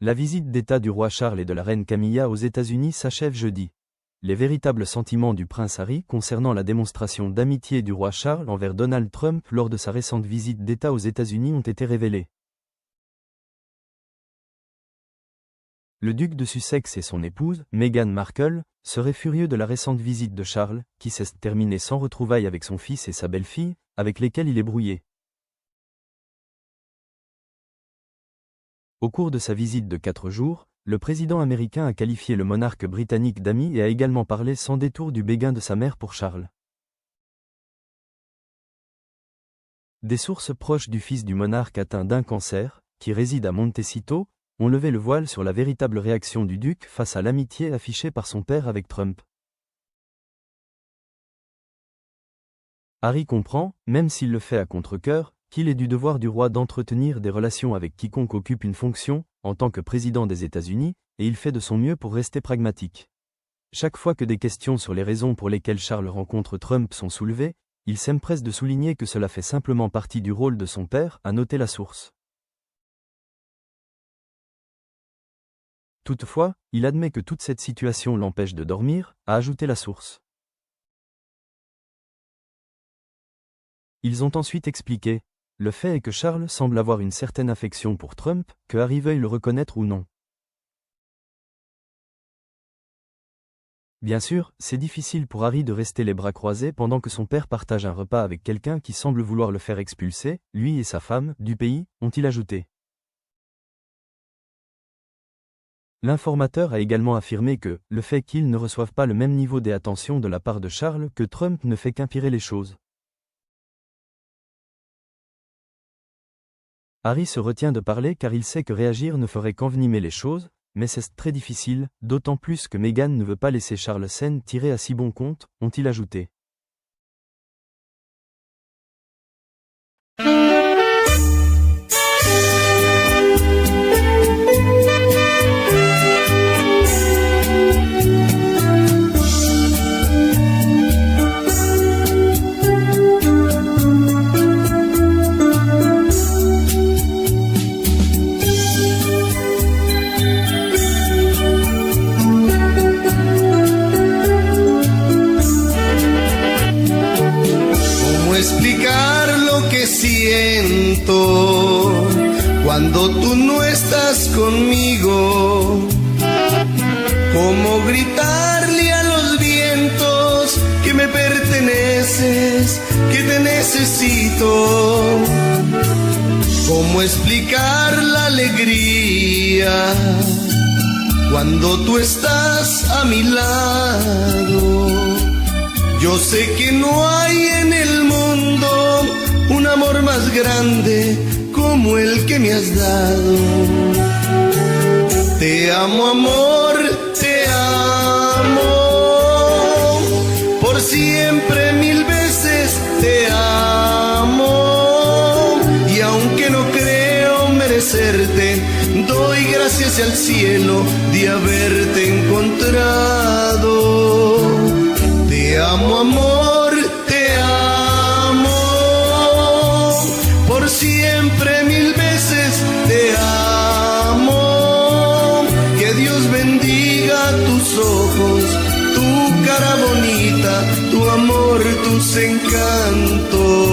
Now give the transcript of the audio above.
La visite d'État du roi Charles et de la reine Camilla aux États-Unis s'achève jeudi. Les véritables sentiments du prince Harry concernant la démonstration d'amitié du roi Charles envers Donald Trump lors de sa récente visite d'État aux États-Unis ont été révélés. Le duc de Sussex et son épouse, Meghan Markle, seraient furieux de la récente visite de Charles, qui s'est terminée sans retrouvailles avec son fils et sa belle-fille, avec lesquels il est brouillé. Au cours de sa visite de 4 jours, le président américain a qualifié le monarque britannique d'ami et a également parlé sans détour du béguin de sa mère pour Charles. Des sources proches du fils du monarque atteint d'un cancer, qui réside à Montecito, ont levé le voile sur la véritable réaction du duc face à l'amitié affichée par son père avec Trump. Harry comprend, même s'il le fait à contre-cœur, qu'il est du devoir du roi d'entretenir des relations avec quiconque occupe une fonction, en tant que président des États-Unis, et il fait de son mieux pour rester pragmatique. Chaque fois que des questions sur les raisons pour lesquelles Charles rencontre Trump sont soulevées, il s'empresse de souligner que cela fait simplement partie du rôle de son père, a noté la source. Toutefois, il admet que toute cette situation l'empêche de dormir, a ajouté la source. Ils ont ensuite expliqué. Le fait est que Charles semble avoir une certaine affection pour Trump, que Harry veuille le reconnaître ou non. Bien sûr, c'est difficile pour Harry de rester les bras croisés pendant que son père partage un repas avec quelqu'un qui semble vouloir le faire expulser, lui et sa femme, du pays, ont-ils ajouté. L'informateur a également affirmé que, le fait qu'ils ne reçoivent pas le même niveau d'attention de la part de Charles que Trump ne fait qu'empirer les choses. Harry se retient de parler car il sait que réagir ne ferait qu'envenimer les choses, mais c'est très difficile, d'autant plus que Meghan ne veut pas laisser Charles s'en tirer à si bon compte, ont-ils ajouté. Explicar lo que siento cuando tú no estás conmigo, cómo gritarle a los vientos que me perteneces, que te necesito, cómo explicar la alegría cuando tú estás a mi lado. Yo sé que no hay en el mundo un amor más grande como el que me has dado. Te amo, amor, te amo, por siempre 1000 veces te amo. Y aunque no creo merecerte, doy gracias al cielo de haberte encontrado. Te amo, amor, te amo, por siempre 1000 veces te amo. Que Dios bendiga tus ojos, tu cara bonita, tu amor, tus encantos.